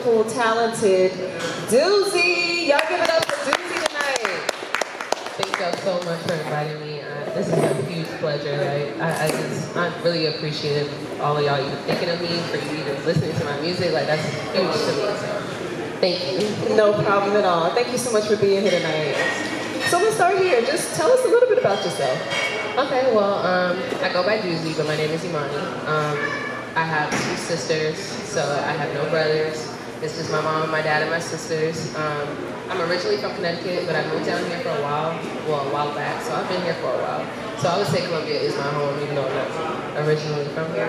beautiful, talented DOOZY. Y'all give it up for DOOZY tonight. Thank y'all so much for inviting me. This is a huge pleasure. Like, I'm really appreciative of all of y'all even thinking of me, for you even listening to my music. Like, that's huge to me. So, thank you. No problem at all. Thank you so much for being here tonight. So let's start here. Just tell us a little bit about yourself. Okay, well, I go by DOOZY, but my name is Imani. I have 2 sisters, so I have no brothers. It's just my mom, my dad, and my sisters. I'm originally from Connecticut, but I moved down here for a while back, so I've been here for a while. So I would say Columbia is my home, even though I'm not originally from here.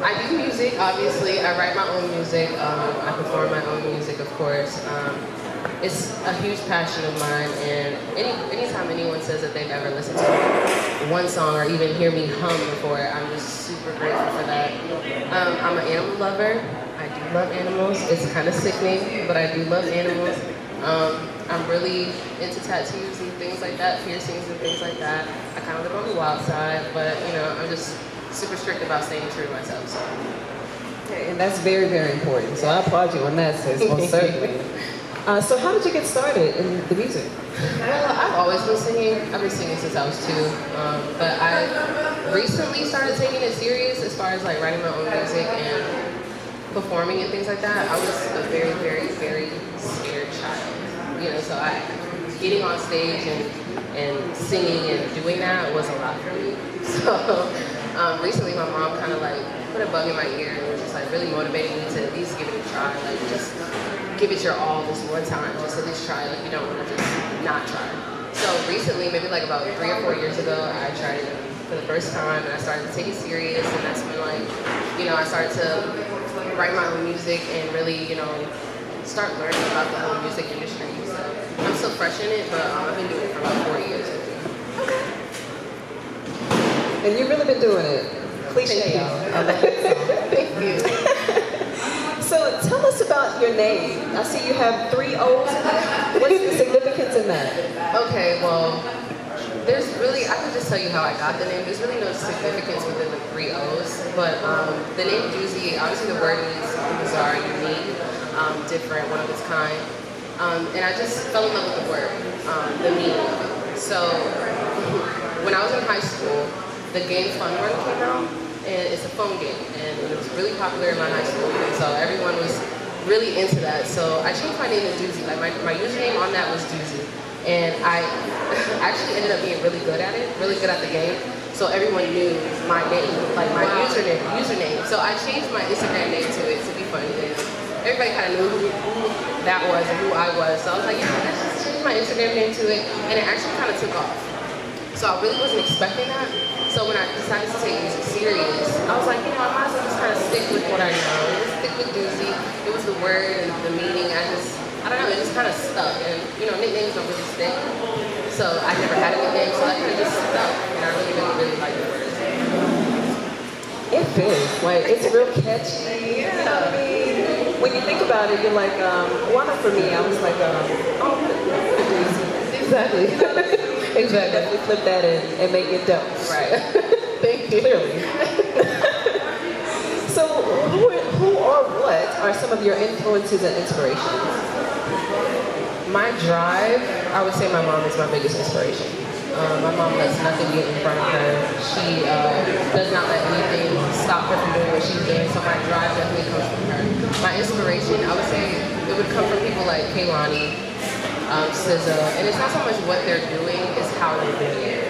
I do music, obviously. I write my own music. I perform my own music, of course. It's a huge passion of mine, and anytime anyone says that they've ever listened to one song or even hear me hum before, I'm just super grateful for that. I'm an animal lover. I do love animals. It's kind of sickening, but I do love animals. I'm really into tattoos and things like that, piercings and things like that. I kind of live on the wild side, but you know, I'm just super strict about staying true to myself. So. Okay, and that's very, very important. So I applaud you on that, sis, most certainly. So how did you get started in the music? Well, I've always been singing. I've been singing since I was 2. But I recently started taking it serious as far as like writing my own music and performing and things like that. I was a very, very, very scared child. You know, so getting on stage and singing and doing that was a lot for me. So recently my mom kind of like put a bug in my ear and was just like really motivating me to at least give it a try. Like just give it your all this one time, just at least try. Like you don't want to just not try. So recently, maybe like about 3 or 4 years ago, I tried it for the first time and I started to take it serious, and that's when like, you know, I started to write my own music and really, you know, start learning about the whole music industry. So I'm still fresh in it, but I've been doing it for about 4 years. Okay. And you've really been doing it. Cliche, y'all. I love that. Thank you. So tell us about your name. I see you have 3 O's. What's the significance in that? Okay, well, there's really, I can just tell you how I got the name. There's really no significance within the 3 O's, but the name DOOZY, obviously the word means bizarre, unique, different, one of its kind. And I just fell in love with the word, the meaning of it. So when I was in high school, the game Fun Run came out. And it's a phone game, and it was really popular in my high school, and so everyone was really into that. So I changed my name to DOOZY. Like my username on that was DOOZY, and I actually ended up being really good at it, really good at the game. So everyone knew my name, like my username. So I changed my Instagram name to it to be funny, and everybody kind of knew who that was and who I was. So I was like, yeah, let's just change my Instagram name to it, and it actually kind of took off. So I really wasn't expecting that. So when I decided to take music serious, I was like, you know, I might as well just kind of stick with what I know. Just stick with DOOZY. It was the word and the meaning. I don't know, it just kind of stuck. And, you know, nicknames don't really stick. So I never had a nickname, so that kind of just stuck. And I really, really, really like the word. It fits. Like, it's real catchy. Yeah. You know what I mean? When you think about it, you're like, well, not for me. I was like, oh, DOOZY. Exactly. Exactly. Definitely flip that and make it dope. Right. Thank you. Clearly. So, who or what are some of your influences and inspirations? My drive, I would say my mom is my biggest inspiration. My mom lets nothing get in front of her. She does not let anything stop her from doing what she's doing, so my drive definitely comes from her. My inspiration, I would say, it would come from people like Kaylani, SZA, and it's not so much what they're doing, it's how they're doing it.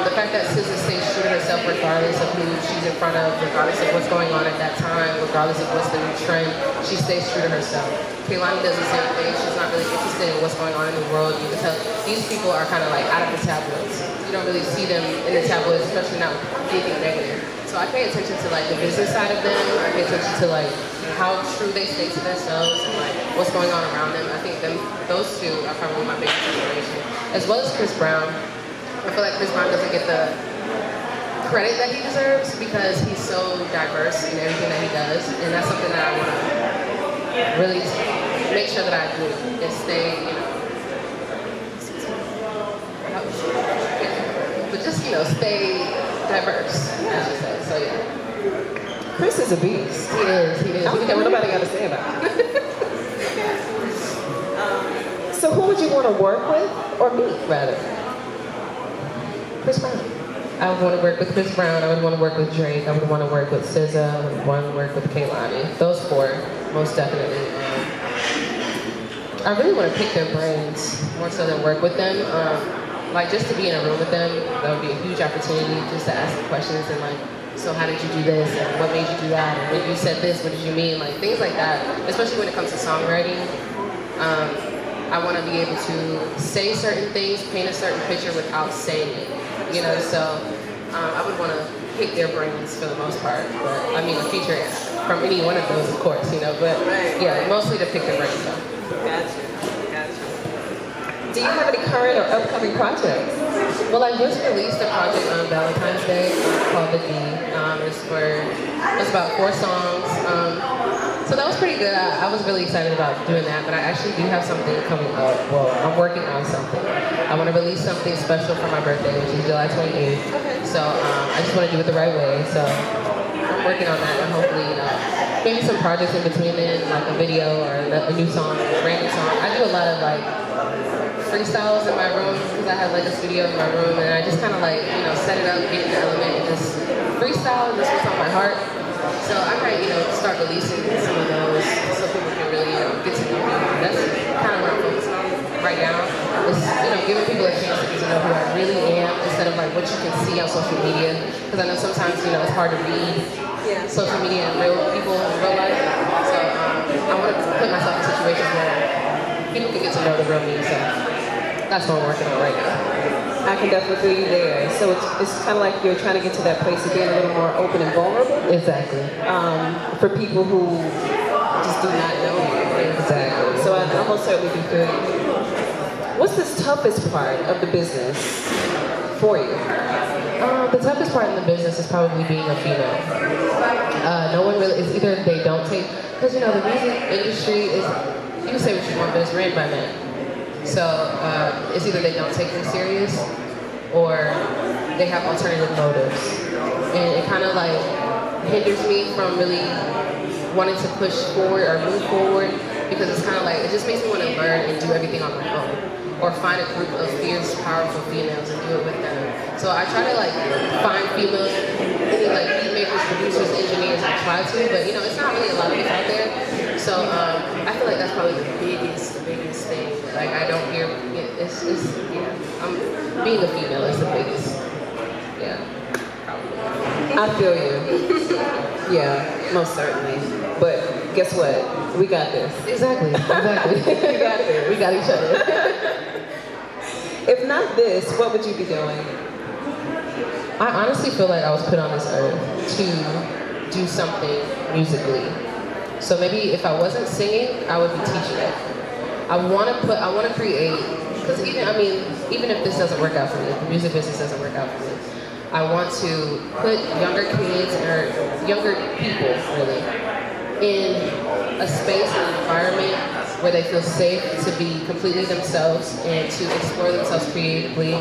The fact that SZA stays true to herself regardless of who she's in front of, regardless of what's going on at that time, regardless of what's the new trend, she stays true to herself. Kaylani does the same thing. She's not really interested in what's going on in the world. You can tell these people are kind of like out of the tabloids. You don't really see them in the tabloids, especially not anything negative. So I pay attention to like the business side of them. I pay attention to like how true they stay to themselves and like what's going on around them. I think those 2 are probably my biggest inspiration, as well as Chris Brown. I feel like Chris Brown doesn't get the credit that he deserves because he's so diverse in everything that he does, and that's something that I want to really make sure that I do and stay, you know, but just, you know, stay diverse, as you say. So yeah. Chris is a beast. He is. He is. I don't care what nobody got to say about it. So who would you want to work with, or meet, rather? Chris Brown. I would want to work with Chris Brown. I would want to work with Drake. I would want to work with SZA. I would want to work with Kehlani. Those four, most definitely. I really want to pick their brains more so than work with them. Like just to be in a room with them, that would be a huge opportunity just to ask them questions and like, so how did you do this? And what made you do that? And when you said this, what did you mean? Like things like that, especially when it comes to songwriting. I want to be able to say certain things, paint a certain picture without saying it, you know, so I would want to pick their brains for the most part, but I mean a feature from any one of those, of course, you know, but yeah, mostly to pick their brains up. Gotcha. Do you have any current or upcoming projects? Well, I just released a project on Valentine's Day called The D. It's about 4 songs. So that was pretty good. I was really excited about doing that, but I actually do have something coming up. Well, I'm working on something. I want to release something special for my birthday, which is July 28th. Okay. So I just want to do it the right way. So I'm working on that, and hopefully, you know, maybe some projects in between then, like a video or a new song, a brand new song. I do a lot of like freestyles in my room because I have like a studio in my room, and I just kind of like, you know, set it up, get in the element, and just freestyle, just what's on my heart. So I might, you know, start releasing some of those so people can really, you know, get to know me. That's kind of what I'm focusing on right now. Is, you know, giving people a chance to get to know who I really am instead of like what you can see on social media. Because I know sometimes, you know, it's hard to read social media and real people in real life. So I want to put myself in situations where people can get to know the real me. So that's what I'm working on right now. I can definitely feel you there. So it's kind of like you're trying to get to that place of being a little more open and vulnerable. Exactly. For people who just do not know you. Exactly. So I almost certainly can feel you. What's the toughest part of the business for you? The toughest part in the business is probably being a female. No one really, it's either they don't take, because you know, the music industry is, you can say what you want, but it's ran by men. So it's either they don't take them serious or they have alternative motives. And it kind of like hinders me from really wanting to push forward or move forward because it's kind of like, it just makes me want to learn and do everything on my own. Or find a group of fierce, powerful females and do it with them. So I try to like find females, any like beat makers, producers, engineers, I try to, but you know, it's not really a lot of people out there. So I feel like that's probably the biggest thing. Like I don't hear, it's being a female is the biggest, probably. I feel you. Yeah, most certainly. But guess what? We got this. Exactly. We got this. We got each other. If not this, what would you be doing? I honestly feel like I was put on this earth to do something musically. So maybe if I wasn't singing, I would be teaching it. I want to create, because even if this doesn't work out for me, if the music business doesn't work out for me, I want to put younger kids or younger people really in a space and an environment where they feel safe to be completely themselves and to explore themselves creatively.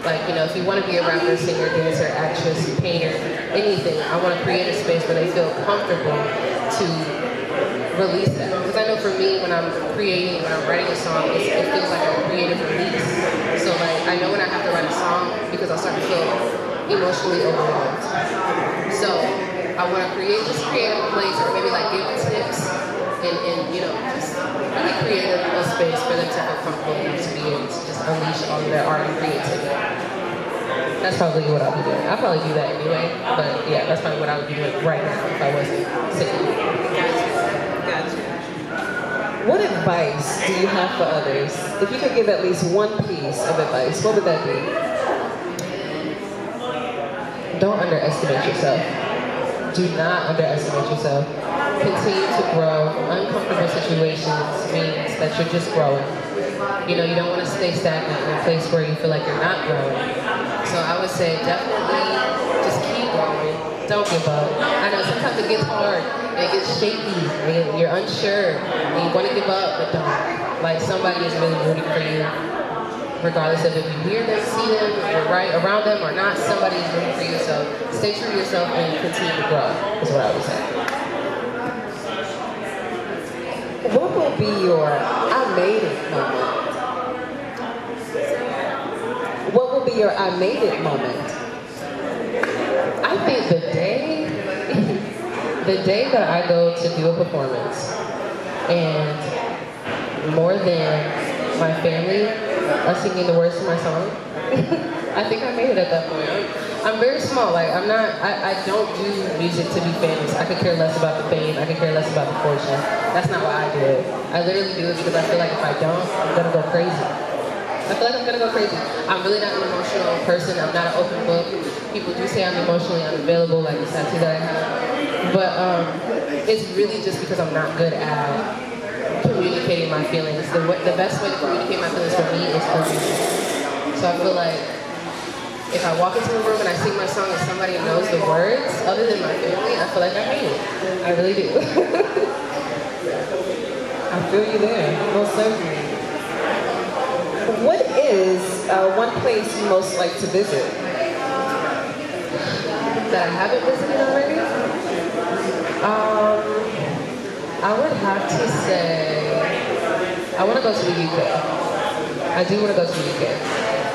Like, you know, if you want to be a rapper, singer, dancer, actress, painter, anything, I want to create a space where they feel comfortable to release that. Because I know for me, when I'm creating, when I'm writing a song, it feels like a creative release. So like, I know when I have to write a song because I'll start to feel emotionally overwhelmed. So I want to create a place or maybe like give tips and you know, just really create a space for them to feel comfortable enough to be able to just unleash all of their art and creativity. That's probably what I'll be doing. I'll probably do that anyway, but yeah, that's probably what I would be doing right now if I wasn't singing. Gotcha. What advice do you have for others? If you could give at least one piece of advice, what would that be? Don't underestimate yourself. Do not underestimate yourself. Continue to grow. Uncomfortable situations means that you're just growing. You know, you don't want to stay stagnant in a place where you feel like you're not growing. So I would say definitely just keep growing. Don't give up. I know sometimes it gets hard and it gets shaky and you're unsure and you want to give up, but don't. Like somebody is really rooting for you regardless of if you hear them, see them, or right around them or not, somebody's rooting for you. So stay true to yourself and continue to grow, is what I would say. What will be your I made it moment? What will be your I made it moment? I think the day that I go to do a performance and more than my family are singing the words to my song, I think I made it at that point. I'm very small, like I don't do music to be famous. I could care less about the fame, I could care less about the fortune. That's not why I do it. I literally do it because I feel like if I don't, I'm gonna go crazy. I feel like I'm gonna go crazy. I'm really not an emotional person, I'm not an open book. People do say I'm emotionally unavailable, like the tattoo that I have. But it's really just because I'm not good at communicating my feelings. The best way to communicate my feelings for me is through music. So I feel like if I walk into a room and I sing my song and somebody knows the words, other than my family, I feel like I made it. I really do. I feel you there, most certainly. What is one place you most like to visit? That I haven't visited already? I would have to say, I want to go to the UK. I do want to go to the UK.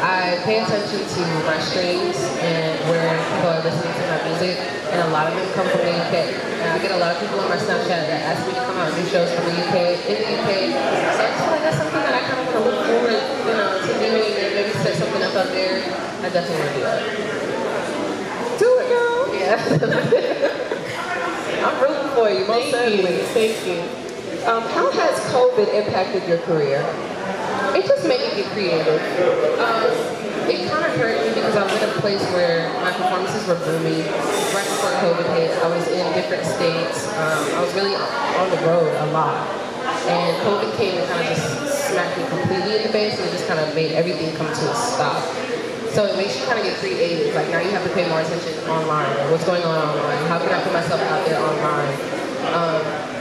I pay attention to my streams and where people are listening to my music, and a lot of them come from the UK. And I get a lot of people on my Snapchat that ask me to come out and do shows from the UK, in the UK. So I just feel like that's something that I kind of want to look forward, to doing and maybe set something up out there. I definitely want to do that. Do it, girl. Yeah. I'm rooting for you, most certainly. Thank you. How has COVID impacted your career? It just made me get creative. It kind of hurt me because I was in a place where my performances were booming. Right before COVID hit, I was in different states. I was really on the road a lot. And COVID came and kind of just smacked me completely in the face, and it just kind of made everything come to a stop. So it makes you kind of get creative. Like now you have to pay more attention online. Like what's going on online? How can I put myself out there online?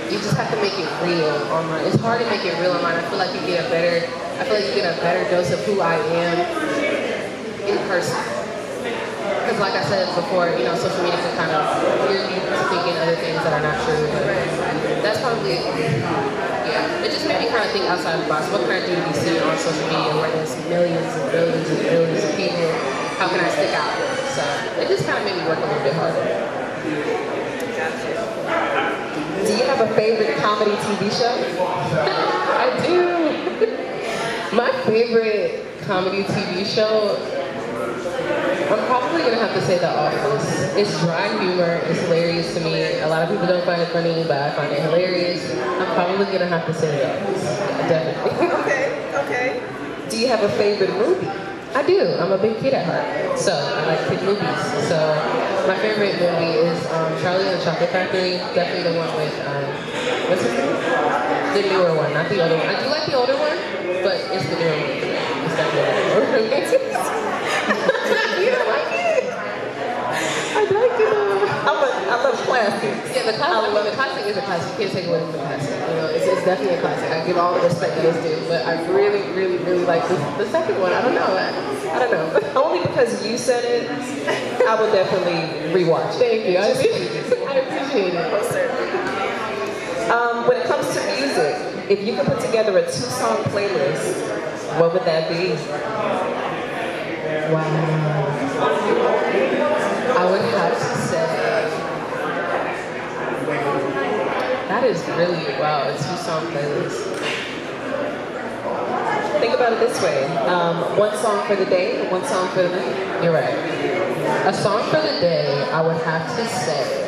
You just have to make it real online. It's hard to make it real online. I feel like you get a better dose of who I am in person. Because like I said before, social media can kind of gear you to thinking other things that are not true. But that's probably, yeah. It just made me kind of think outside the box. What can I do to be seen on social media where there's millions and billions and billions of people? How can I stick out? So it just kind of made me work a little bit harder. Do you have a favorite comedy TV show? I do. My favorite comedy TV show, I'm probably going to have to say The Office. It's dry humor, it's hilarious to me. A lot of people don't find it funny, but I find it hilarious. I'm probably going to have to say The Office. Definitely. Okay. Do you have a favorite movie? I do. I'm a big kid at heart, so I like kid movies. So my favorite movie is Charlie and the Chocolate Factory. Definitely the one with, what's his name? The newer one, not the older one. I do like the older one, but it's the newer one. It's definitely the newer one. You don't like it? I like it. I love classics. Yeah, the classic is a classic. You can't take away from the classic. It's definitely a classic. I give all the respect that it's due, but I really, really, really like the second one. I don't know. Only because you said it, I will definitely rewatch it. Thank you. I appreciate it. Most certainly. When it comes to music, if you could put together a 2-song playlist, what would that be? Wow. I would have to say, that is really, wow, a 2-song playlist. Think about it this way. One song for the day, one song for the night. You're right. A song for the day, I would have to say,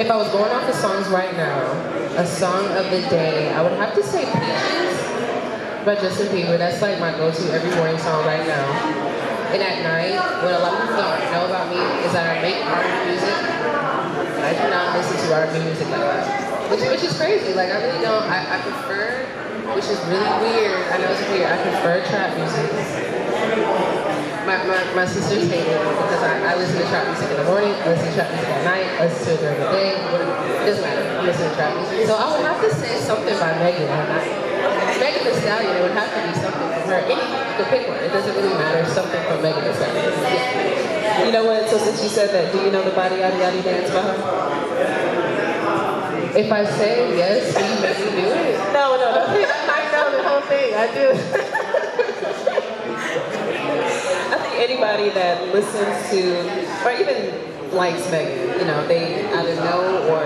if I was going off the songs right now, a song of the day, I would have to say Peaches by Justin Bieber. That's like my go-to every morning song right now. And at night, what a lot of people don't know about me is that I make R&B music, and I do not listen to R&B music like that. Which is crazy. Like, I really don't. I prefer, which is really weird. I know it's weird. I prefer trap music. My sisters hate it because I listen to trap music in the morning, I listen to trap music at night, I listen to it during the day. It doesn't matter. I listen to trap music. So I would have to say something by Megan at night. Megan Thee Stallion, it would have to be something from her. could pick one. It doesn't really matter. Something from Megan Thee Stallion. You know what? So since you said that, do you know the Body Yaddy Yaddy dance by her? If I say yes, will you make me do it? No. I know the whole thing. I do. I think anybody that listens to, or even likes Megan, you know, they either know or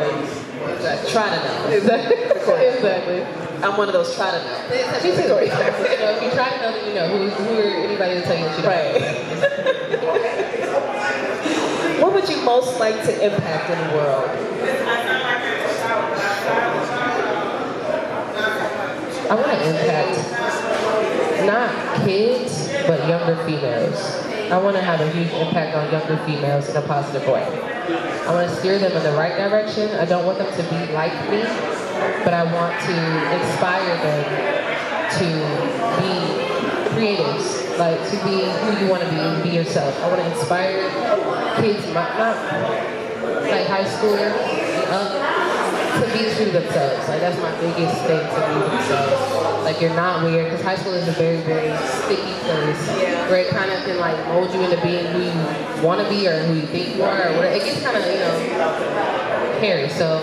try to know. Exactly. Exactly. I'm one of those try to know. Me too. You know, if you try to know, then you know. Who are anybody to tell you that you don't? Right. What would you most like to impact in the world? I want to impact not kids, but younger females. I want to have a huge impact on younger females in a positive way. I want to steer them in the right direction. I don't want them to be like me, but I want to inspire them to be creatives, like to be who you want to be yourself. I want to inspire kids, not like high schoolers, to be true to themselves. Like that's my biggest thing, to be themselves. Like you're not weird, because high school is a very, very sticky place where it kind of can like mold you into being who you want to be or who you think you are, or whatever. It gets kind of, you know, hairy. So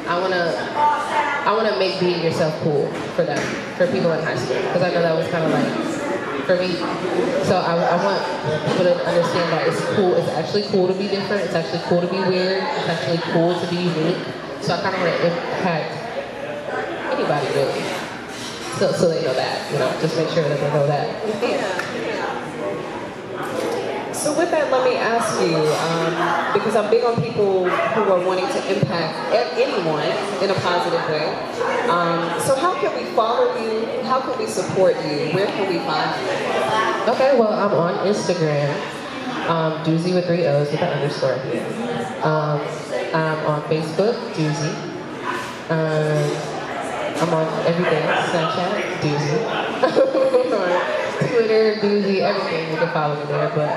I wanna make being yourself cool for them, for people in high school, because I know that was kind of like for me. So I want people to understand that it's cool. It's actually cool to be different. It's actually cool to be weird. It's actually cool to be unique. So I kind of want to impact anybody really. So they know that, you know, just make sure that they know that. Yeah. So with that, let me ask you, because I'm big on people who are wanting to impact anyone in a positive way. So how can we follow you? How can we support you? Where can we find you? Okay, well, I'm on Instagram, DOOOZY with 3 O's with an underscore here. I'm on Facebook, DOOOZY. I'm on everything, Snapchat, DOOOZY. Twitter, DOOOZY, everything, you can follow me there. But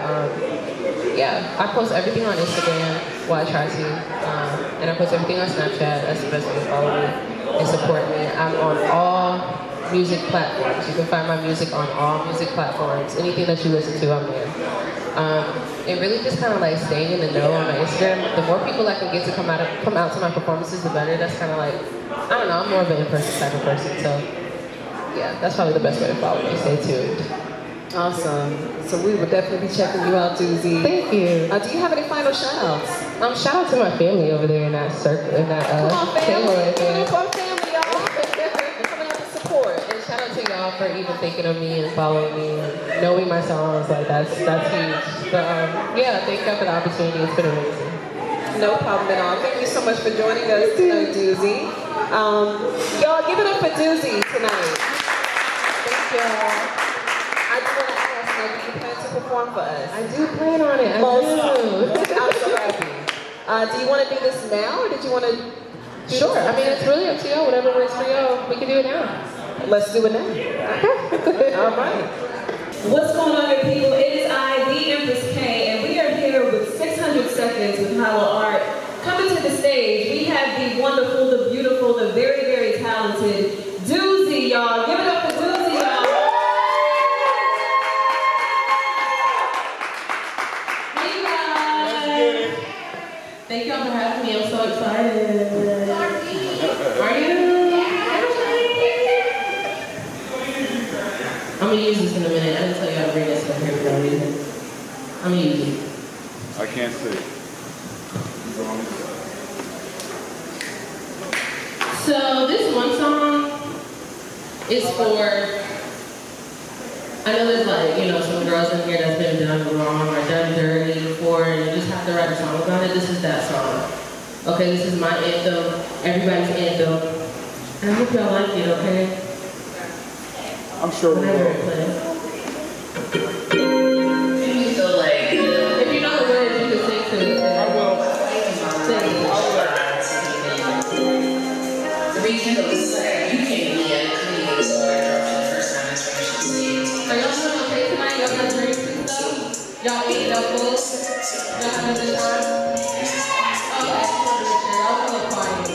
yeah, I post everything on Instagram, well I try to, and I post everything on Snapchat. That's the best way to follow me and support me. I'm on all music platforms. You can find my music on all music platforms. Anything that you listen to, I'm there. And really just kind of like staying in the know on my Instagram. The more people I can get to come out to my performances, the better. That's kind of like, I don't know, I'm more of an in-person type of person. So yeah, that's probably the best way to follow me. Stay tuned. Awesome. So we will definitely be checking you out, DOOOZY. Thank you. Do you have any final shout-outs? Shout out to my family over there in that circle, in that Come on, family. right Give it there. up for our family, y'all. Coming out to support. And shout out to y'all for even thinking of me and following me and knowing my songs. Like that's huge. But yeah, thank you for the opportunity. It's been amazing. No problem at all. Thank you so much for joining us tonight, DOOOZY. Y'all, give it up for DOOOZY tonight. Thank y'all. I just want to ask, now, do you plan to perform for us? I do plan on it. I do. I'm so happy. Do you want to do this now, or did you want to? Sure. I mean, it's really up to y'all. Whatever works for y'all, we can do it now. Let's do it now. All right. What's going on, good people? It is I, the Empress K, and we are here with 600 Seconds with HYLO Art. Coming to the stage, we have the wonderful, the beautiful, the very, very talented DOOOZY, y'all. Give it up for DOOOZY, y'all. Hey, guys. Thank y'all for having me. I'm so excited. Are you? I'm gonna use this in a minute. I didn't tell you how to bring this up here for no reason. I'm gonna use it. I can't see. So this one song is for, I know there's like, you know, some girls in here that's been done wrong or done dirty before, and you just have to write a song about it. This is that song. Okay, this is my anthem, everybody's anthem. And I hope y'all like it, okay? I'm sure we will. If you know the words, you can sing to it. I will. Sing. The reason it was you came to me at Cleveland, so I dropped for the first time. That's why I should see it. Are y'all doing okay tonight? Y'all got drinks and stuff? Y'all eating up food? Y'all having a good time? Okay, y'all feel quiet.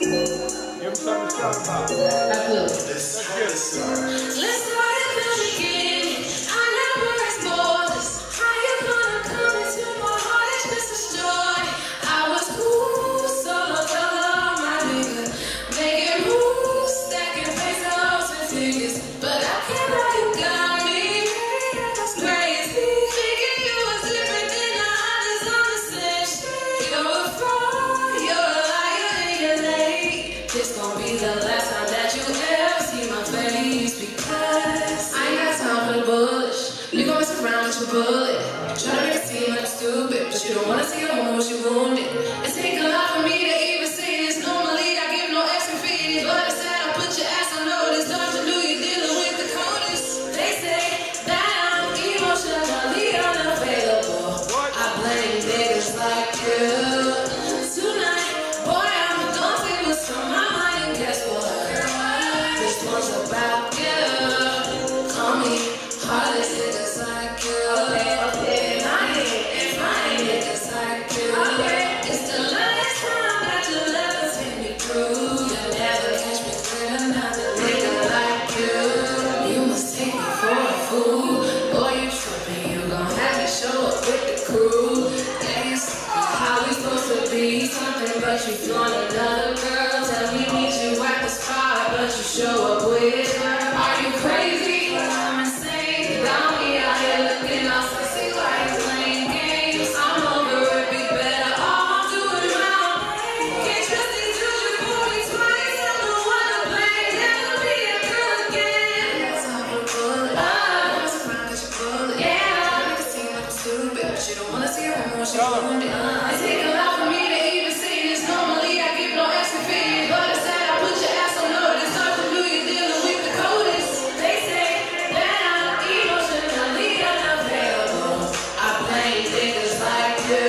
Give them something to shout about. Absolutely. Let's get it. Let's start it. most you wounded. It take a lot for me to even say this. Normally I give no extra feelings, but it's sad I put your ass on notice. Don't you know you're dealing with the coldest? They say that I'm emotionally unavailable. I blame niggas like you. Tonight, boy, I'm gonna feel what's on my mind, and guess what? This one's about you. Call me heartless niggas like you. It's the last time that you'll ever take me through. You'll never catch me with another nigga like you. You must take me for a fool. Boy, you tripping, you gon' have to show up with the crew. Yeah, you see how we supposed to be something, but you flaunt another girl. Tell me meet you at the spot, but you show up with her. Are you crazy? I'm insane. Got me out here looking all sexy like you playing games. I'm over it, be better off. I take a lot for me to even say this. Normally I give no extra feelings, but it's sad I put your ass on notice. Don't you know you're dealing with the coldest? They say that I'm emotionally unavailable. I blame niggas like you.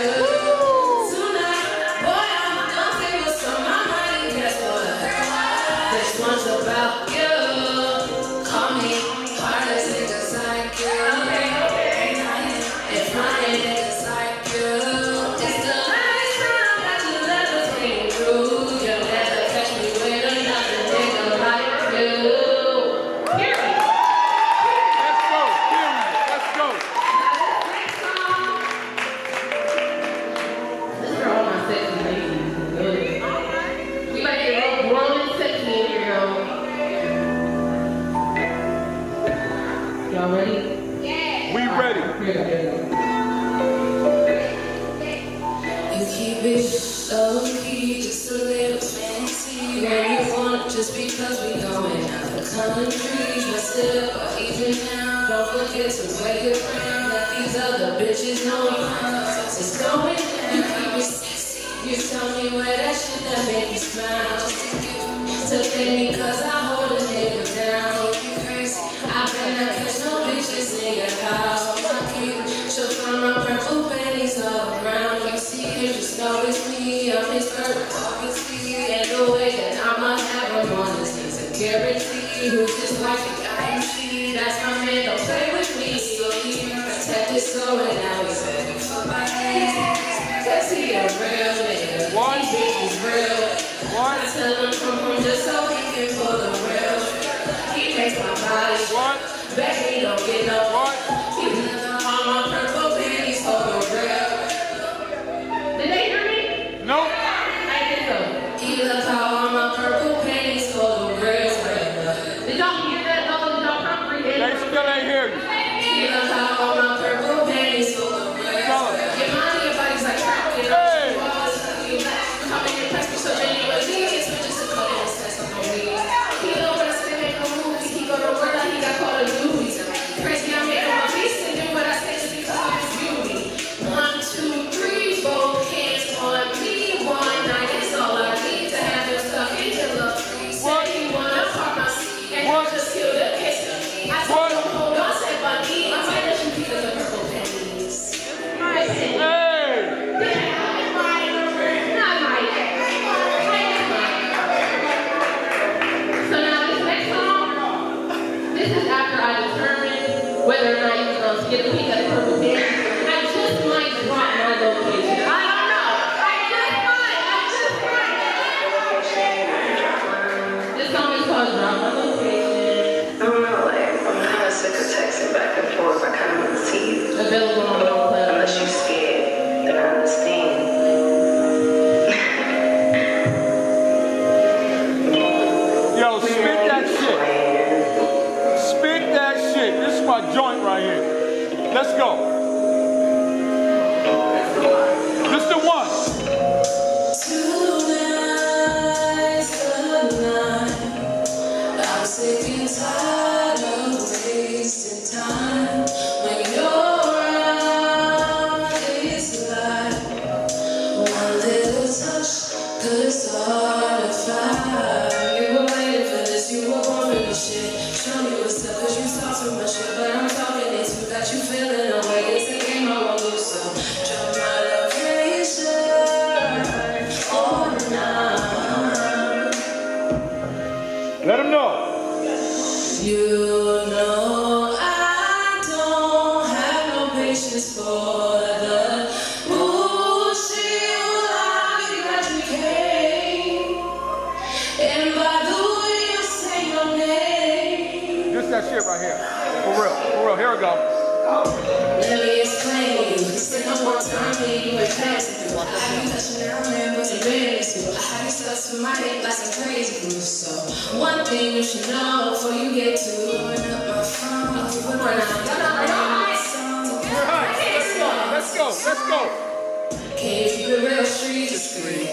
Tonight, boy, I'm gonna say what's on my mind, and guess what? This one's about you. Call me heartless niggas like you. If I ain't niggas like you, it's the last time that you'll ever take me through. You'll never catch me with another nigga like you. Period. Let's go, period. Let's go. Next song. This is for all my sexy ladies. We like to get grown and sexy in here, y'all. Y'all ready? We ready. You keep it low key, just a little fancy. When you want, just because we going out the country. Dress it up or even now. Don't forget to wear your crown. Let these other bitches know it's going down. You keep it sexy. You tell me where that shit that make you smile. To pay me cause I hold a nigga down. You crazy. I've been out catch no bitches in your house. She'll find my purple panties all around. You see him, just know it's me. I'm his perfect obviously. And the way that I'ma have him on his knees a guarantee. Who's his wife? You gotta see. That's my man, don't play with me. So he protect his soul and now he's begging for my hands. Cause he a real nigga. What? He is real. What? I tell him come home just so he can pull the real. He makes my body. What? Bet he don't get no. What? He never on my purple panties for the real. Did they hear me? Nope. I think so. He loves how on my purple panties for the real. Did y'all hear that though? Did y'all comprehend? They still ain't hear you. He loves how on my purple panties for the real. Tell 'em. Your mind and your body's like traffic. Hey. Come and impress me so many ways. He gets switches to cut and sex on me. He know when I spin make a movie. He go to work like he got caught a newbie. Crazy, I make him a beast and do what I say just because of his beauty. 1, 2, 3, 4 hands on me. One night is all I need to have him stuck in your love. Said he wanna pop my seat and just kill the case. I told him, hold on, said Bunny. I might let you keep the purple pennies. My penny. Hey. This is after I determine whether or not you're going to get a peek at the purple pants. I just might drop my location. I don't know. I just might. This song is called Drop My Location. I don't know, like, I'm kind of sick of texting back and forth. I kind of want to see you. Available on all platforms. Unless you're scared, then I understand. Yo, spit that shit. Spit that shit. This is my joint right here. Let's go. This the one. Tonight's the night. I'm sick and tired of wasting time. When you're around, it's like You know I don't have no patience for the bullshit. Well, I'll be glad you came. And by the way you say your name, Just that shit right here. For real, here we go. let me explain to you. Stick no more time me, you ain't passing through. I have you touching down there, but you're ready to. I have you stuck to my head like some crazy groove. So one thing you should know before you get to blowing up my phone. Let's go. Can you keep it real street discreet?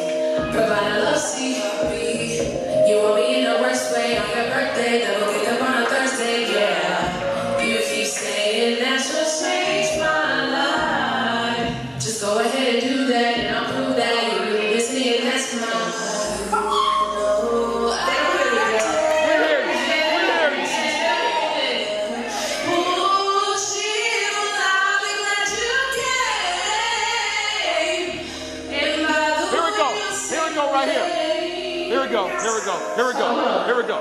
Provide a love seat, you want me in the worst way on your birthday, double get up on a Thursday, yeah. You keep saying that you'll change my life. Just go ahead and do that, and I'll prove that you really miss me, and that's my life. Here we go.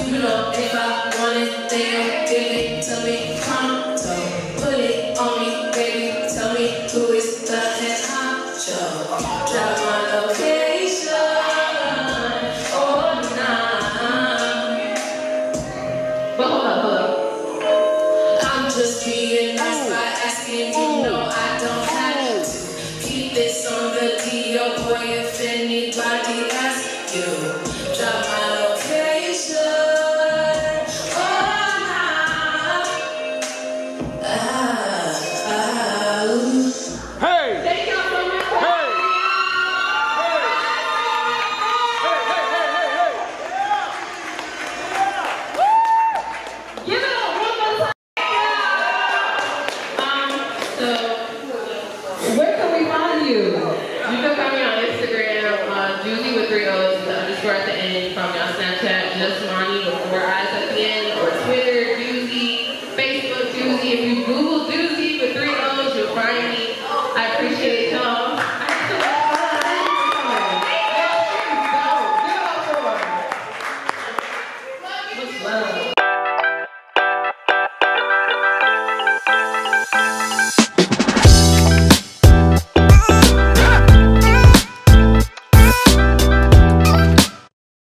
You know, if I want it, then give it to me pronto. Put it on me, baby. Tell me who is the head honcho. Drop my location. Oh, nah. But hold up. I'm just being nice by asking. You know I don't have to keep this on the DO, boy. If anybody asks you, drop my location. Where can we find you? You can find me on Instagram, DOOOZY with 3 O's, the underscore at the end. From me on Snapchat, just Money with 4 eyes at the end, or Twitter, DOOOZY.